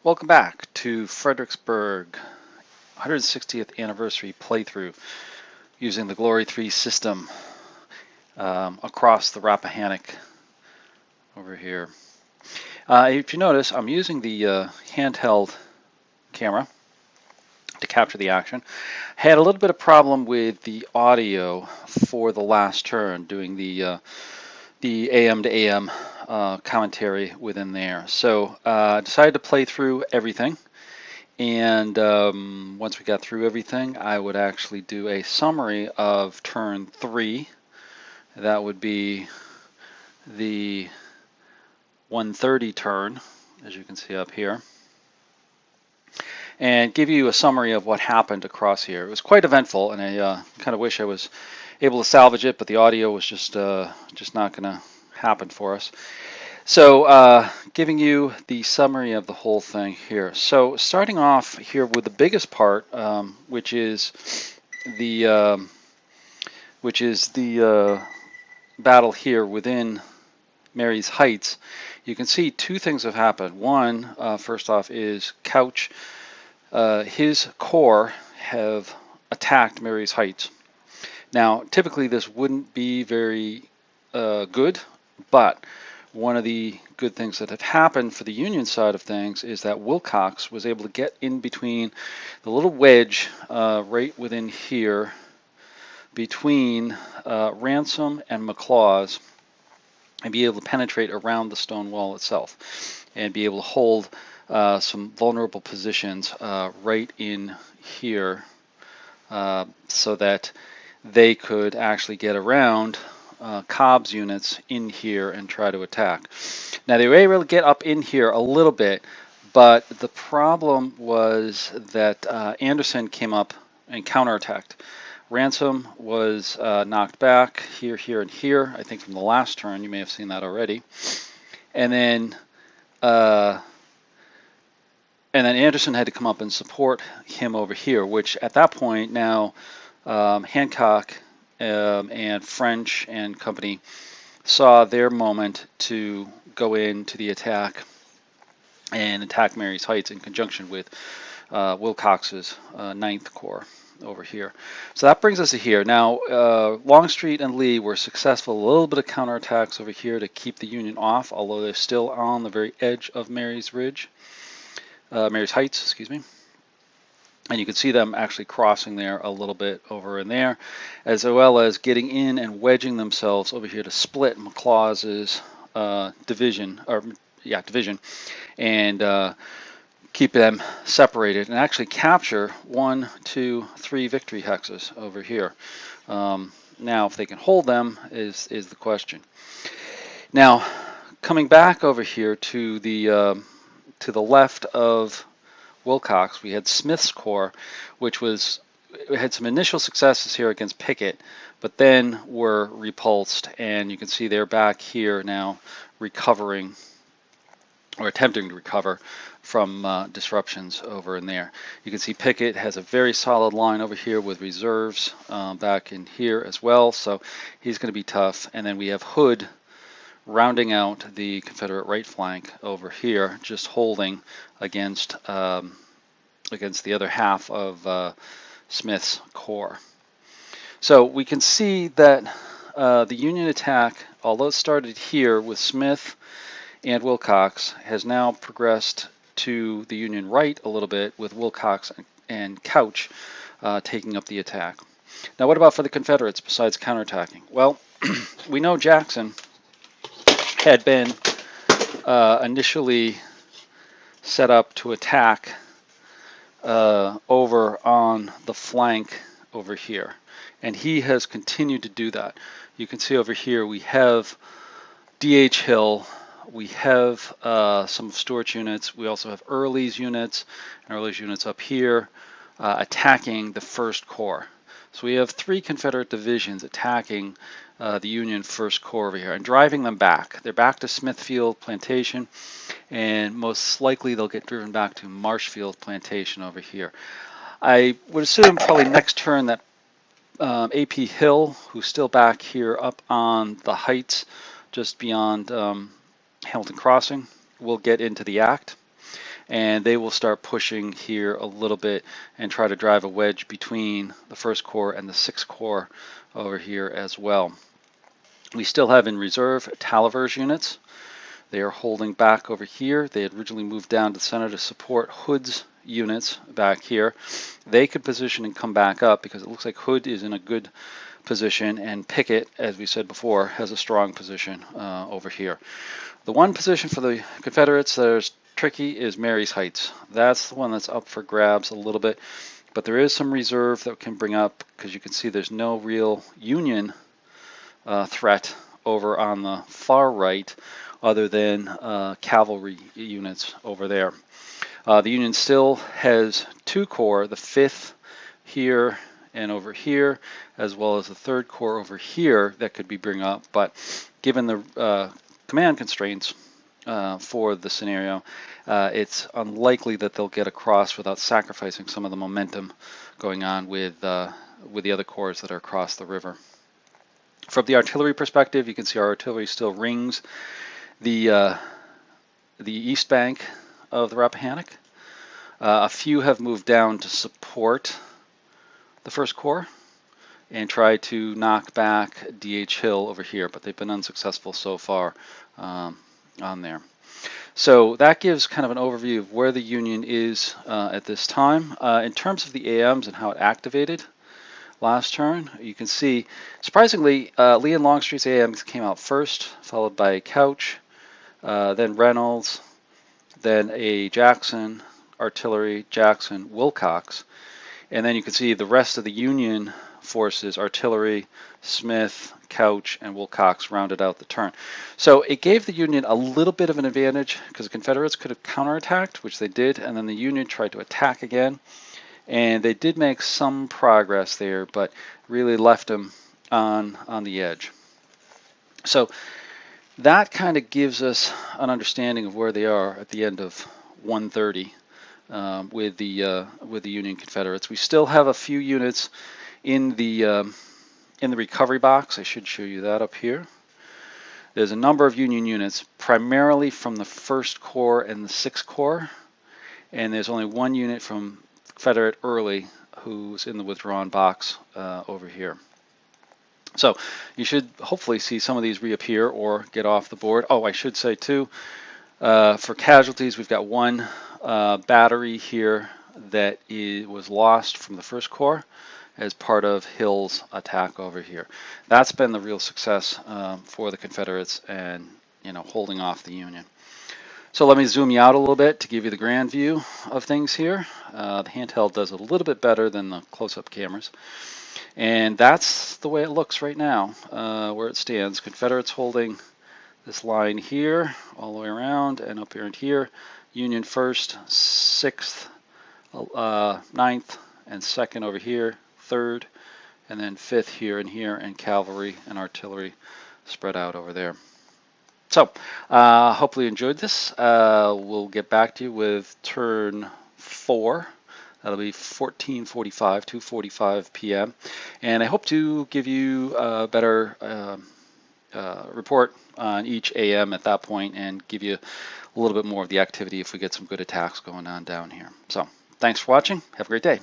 Welcome back to Fredericksburg 160th Anniversary playthrough using the Glory 3 system across the Rappahannock over here. If you notice, I'm using the handheld camera to capture the action. Had a little bit of problem with the audio for the last turn, doing the AM to AM commentary within there. So I decided to play through everything. And once we got through everything, I would actually do a summary of turn 3. That would be the 130 turn, as you can see up here, and give you a summary of what happened across here. It was quite eventful, and I kind of wish I was able to salvage it, but the audio was just not going to happen for us. So giving you the summary of the whole thing here. So starting off here with the biggest part, which is the battle here within Marye Heights. You can see two things have happened. One, first off, is Couch, his corps have attacked Marye Heights. Now, typically this wouldn't be very good, but one of the good things that have happened for the Union side of things is that Wilcox was able to get in between the little wedge right within here between Ransom and McLaws and be able to penetrate around the stone wall itself and be able to hold some vulnerable positions right in here so that they could actually get around Cobb's units in here and try to attack. Now they were able to get up in here a little bit, but the problem was that Anderson came up and counterattacked. Ransom was knocked back here, here, and here. I think from the last turn, you may have seen that already. And then Anderson had to come up and support him over here, which at that point now Hancock and French and company saw their moment to go into the attack and attack Marye Heights in conjunction with Wilcox's 9th Corps over here. So that brings us to here. Now, Longstreet and Lee were successful. A little bit of counterattacks over here to keep the Union off, although they're still on the very edge of Marye Heights, excuse me. And you can see them actually crossing there a little bit over in there, as well as getting in and wedging themselves over here to split McLaws's division, and keep them separated and actually capture 1, 2, 3 victory hexes over here. Now, if they can hold them is the question. Now, coming back over here to the left of Wilcox, we had Smith's Corps, which had some initial successes here against Pickett, but then were repulsed, and you can see they're back here now recovering or attempting to recover from disruptions over in there. You can see Pickett has a very solid line over here with reserves back in here as well, so he's going to be tough. And then we have Hood rounding out the Confederate right flank over here, just holding against the other half of Smith's corps. So we can see that the Union attack, although it started here with Smith and Wilcox, has now progressed to the Union right a little bit with Wilcox and Couch taking up the attack. Now, what about for the Confederates besides counterattacking? Well, we know Jackson had been initially set up to attack over on the flank over here, and he has continued to do that. You can see over here we have D.H. Hill, we have some of Stuart's units, we also have Early's units, and Early's units up here attacking the 1st Corps. So we have 3 Confederate divisions attacking the Union 1st Corps over here and driving them back. They're back to Smithfield Plantation, and most likely they'll get driven back to Marshfield Plantation over here. I would assume probably next turn that A.P. Hill, who's still back here up on the heights just beyond Hamilton Crossing, will get into the act. and they will start pushing here a little bit and try to drive a wedge between the 1st Corps and the 6th Corps over here as well. We still have in reserve Talivers units. They are holding back over here. They had originally moved down to the center to support Hood's units back here. They could position and come back up because it looks like Hood is in a good position, and Pickett, as we said before, has a strong position over here. The one position for the Confederates that is tricky is Marye Heights. That's the one that's up for grabs a little bit, but there is some reserve that can bring up, because you can see there's no real Union threat over on the far right other than cavalry units over there. The Union still has 2 corps, the 5th here and over here, as well as the 3rd Corps over here that could be bring up, but given the command constraints for the scenario, it's unlikely that they'll get across without sacrificing some of the momentum going on with the other corps that are across the river. From the artillery perspective, you can see our artillery still rings the east bank of the Rappahannock. A few have moved down to support the 1st Corps and try to knock back D.H. Hill over here, but they've been unsuccessful so far on there. So that gives kind of an overview of where the Union is at this time. In terms of the AMs and how it activated last turn, you can see, surprisingly, Lee and Longstreet's AMs came out first, followed by Couch, then Reynolds, then a Jackson, artillery, Jackson, Wilcox, and then you can see the rest of the Union forces, artillery, Smith, Couch, and Wilcox rounded out the turn. So it gave the Union a little bit of an advantage because the Confederates could have counterattacked, which they did, and then the Union tried to attack again, and they did make some progress there, but really left them on the edge. So that kind of gives us an understanding of where they are at the end of 130 with the Union Confederates. We still have a few units in the recovery box. I should show you that up here. There's a number of Union units, primarily from the 1st Corps and the 6th Corps, and there's only one unit from Confederate Early who's in the withdrawn box over here. So you should hopefully see some of these reappear or get off the board. Oh, I should say too, for casualties, we've got one battery here that was lost from the 1st Corps as part of Hill's attack over here. That's been the real success for the Confederates, and holding off the Union. So let me zoom you out a little bit to give you the grand view of things here. The handheld does a little bit better than the close-up cameras. And that's the way it looks right now, where it stands. Confederates holding this line here, all the way around, and up here and here. Union 1st, 6th, 9th, and 2nd over here, 3rd, and then 5th here and here, and cavalry and artillery spread out over there. So, hopefully you enjoyed this. We'll get back to you with turn 4. That'll be 14:45, 2:45 p.m. And I hope to give you a better report on each AM at that point and give you a little bit more of the activity if we get some good attacks going on down here. So, thanks for watching. Have a great day.